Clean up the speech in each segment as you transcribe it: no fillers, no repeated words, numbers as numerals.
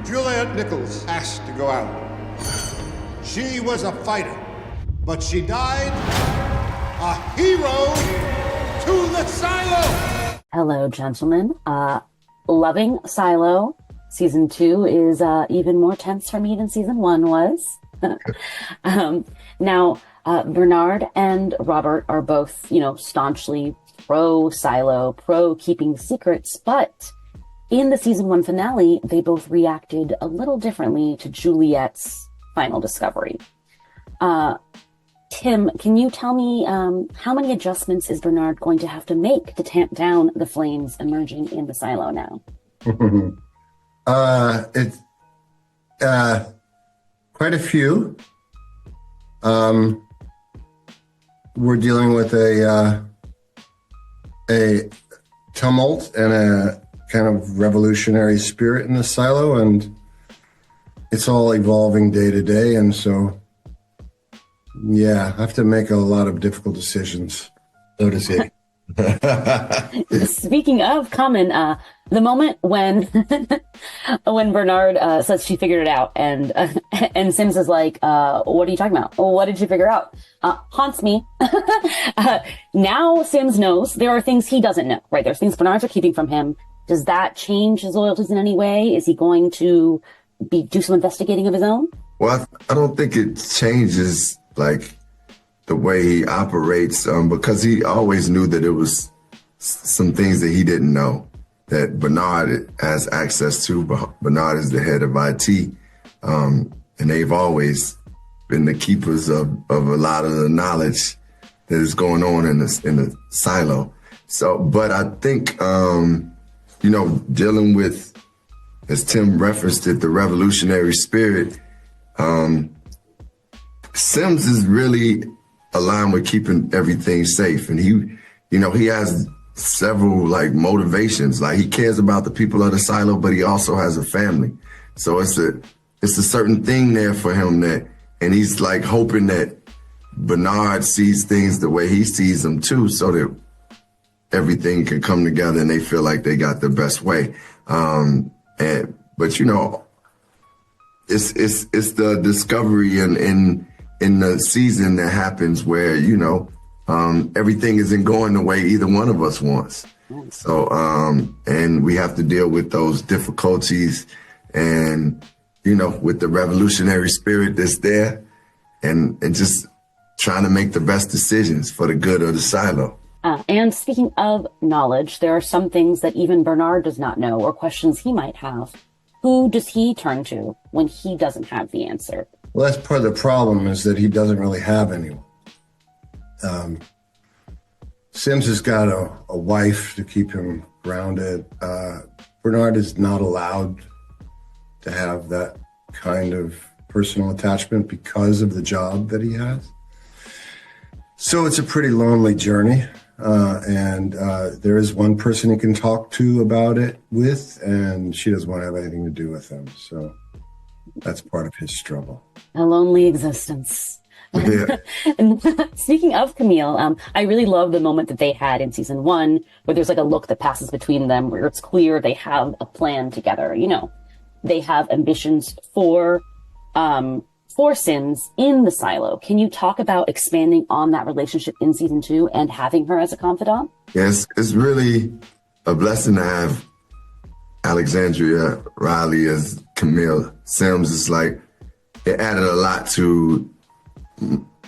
Juliette Nichols asked to go out. She was a fighter, but she died a hero to the silo. Hello, gentlemen. Loving Silo. Season 2 is even more tense for me than season 1 was. Now, Bernard and Robert are both, staunchly pro-Silo, pro-keeping secrets, but in the season 1 finale, they both reacted a little differently to Juliette's final discovery. Tim, can you tell me how many adjustments is Bernard going to have to make to tamp down the flames emerging in the silo now? It's quite a few. We're dealing with a tumult and a kind of revolutionary spirit in the silo, and it's all evolving day to day. And so, yeah, I have to make a lot of difficult decisions, so to say. Speaking of Common, the moment when when Bernard says she figured it out, and Sims is like, "What are you talking about? What did you figure out?" Haunts me. Now Sims knows there are things he doesn't know. Right? There's things Bernards are keeping from him. Does that change his loyalties in any way? Is he going to do some investigating of his own? Well, I don't think it changes like the way he operates, because he always knew that it was some things that he didn't know that Bernard has access to. Bernard is the head of IT, and they've always been the keepers of a lot of the knowledge that is going on in the silo. So, but I think, dealing with, as Tim referenced it, the revolutionary spirit, Sims is really aligned with keeping everything safe. And he has several motivations. Like, he cares about the people of the silo, but he also has a family. So it's a certain thing there for him and he's hoping that Bernard sees things the way he sees them too, so that everything can come together and they feel like they got the best way. But it's the discovery in the season that happens where, everything isn't going the way either one of us wants. So, and we have to deal with those difficulties and, with the revolutionary spirit that's there and just trying to make the best decisions for the good of the silo. And speaking of knowledge, there are some things that even Bernard does not know or questions he might have. Who does he turn to when he doesn't have the answer? Well, that's part of the problem, is that he doesn't really have anyone. Sims has got a wife to keep him grounded. Bernard is not allowed to have that kind of personal attachment because of the job that he has. So it's a pretty lonely journey. And there is one person he can talk to about it with, and she doesn't want to have anything to do with him. So that's part of his struggle. A lonely existence. Yeah. And speaking of Camille, I really love the moment that they had in season 1, where there's a look that passes between them, where it's clear they have a plan together. They have ambitions for Sims in the silo. Can you talk about expanding on that relationship in season 2 and having her as a confidant? Yes, it's really a blessing to have Alexandria Riley as Camille. Sims is it added a lot to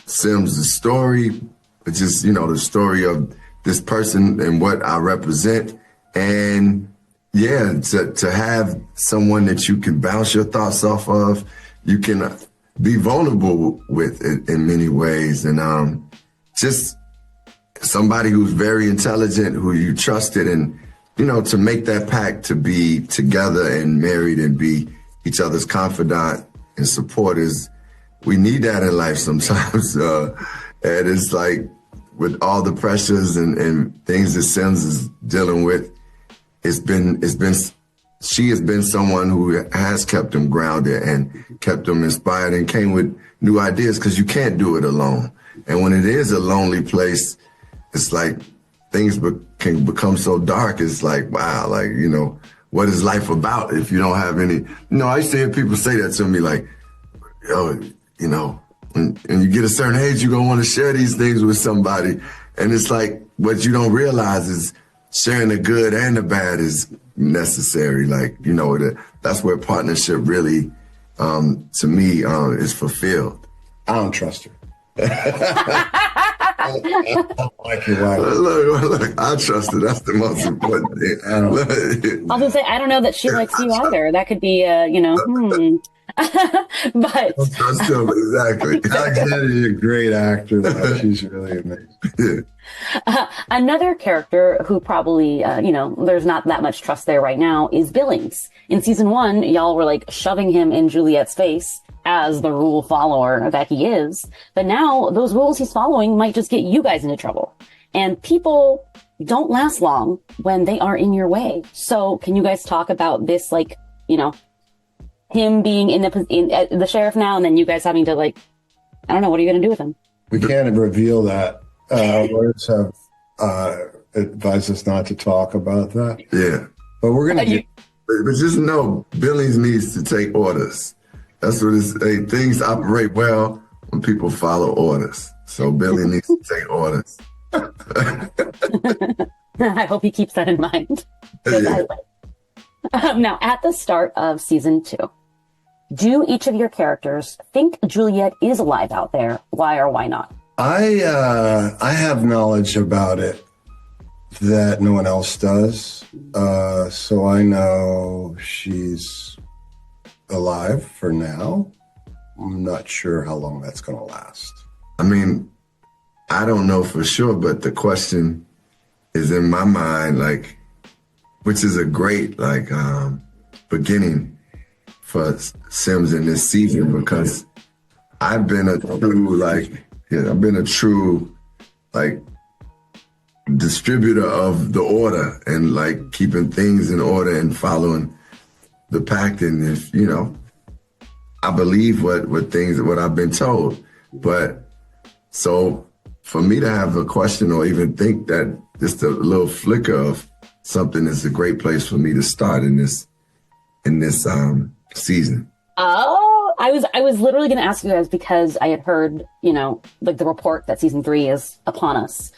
Sims' story, but just, the story of this person and what I represent. And yeah, to have someone that you can bounce your thoughts off of, you can be vulnerable with it in many ways. And just somebody who's very intelligent, who you trusted, and, to make that pact to be together and married and be each other's confidant and supporters. We need that in life sometimes. And it's with all the pressures and things that Sims is dealing with, she has been someone who has kept him grounded and kept him inspired and came with new ideas, because you can't do it alone. And when it is a lonely place, it's things can become so dark. It's wow, what is life about if you don't have any, I used to hear people say that to me, like, oh, and you get a certain age, you're going to want to share these things with somebody. And it's like, what you don't realize is sharing the good and the bad is necessary. Like, that's where partnership really, to me, is fulfilled. I don't trust her. I don't like your wife. Look, I trust her. That's the most important thing. I was gonna say, I don't know that she likes you either. That could be, but trust him, exactly. Alexandria's a great actor, though. She's really amazing. Another character who probably, there's not that much trust there right now is Billings. In season 1, y'all were like shoving him in Juliette's face as the rule follower that he is. But now those rules he's following might just get you guys into trouble. And people don't last long when they are in your way. So can you guys talk about this, like, him being in the sheriff now, and then you guys having to, like, I don't know, what are you going to do with him? We can't reveal that. Lawyers have advised us not to talk about that. Yeah. But we're going to But just know, Billings needs to take orders. That's what it's, things operate well when people follow orders. So Billy needs to take orders. I hope he keeps that in mind. Yeah. Now, at the start of season 2, do each of your characters think Juliette is alive out there? Why or why not? I have knowledge about it that no one else does. So I know she's alive for now. I'm not sure how long that's going to last. I mean, I don't know for sure, but the question is in my mind, like, which is a great, beginning for Sims in this season, because I've been a true, distributor of the order and, keeping things in order and following the pact. And if, I believe what I've been told. But so for me to have a question or even think that just a little flicker of something is a great place for me to start in this season. Oh, I was literally going to ask you guys, because I had heard, the report that season 3 is upon us.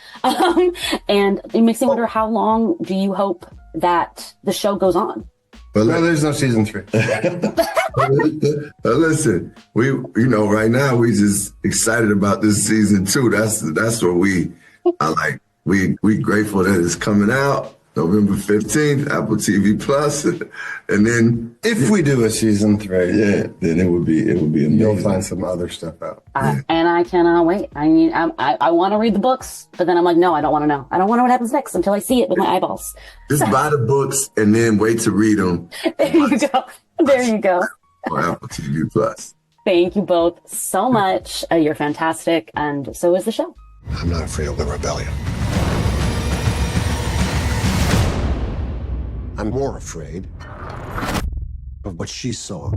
And it makes me wonder, how long do you hope that the show goes on? But no, there's no season 3. But listen, we, right now we just excited about this season 2. That's what we are like. We grateful that it's coming out November 15th, Apple TV Plus, and then if we do a season 3, then it would be amazing. You'll find some other stuff out. And I cannot wait. I mean, I want to read the books, but then I'm like, no, I don't want to know. I don't want to know what happens next until I see it with my eyeballs. Just buy the books and then wait to read them. There you go. There you go. On Apple TV Plus. Thank you both so much. You're fantastic, and so is the show. I'm not afraid of the rebellion. I'm more afraid of what she saw.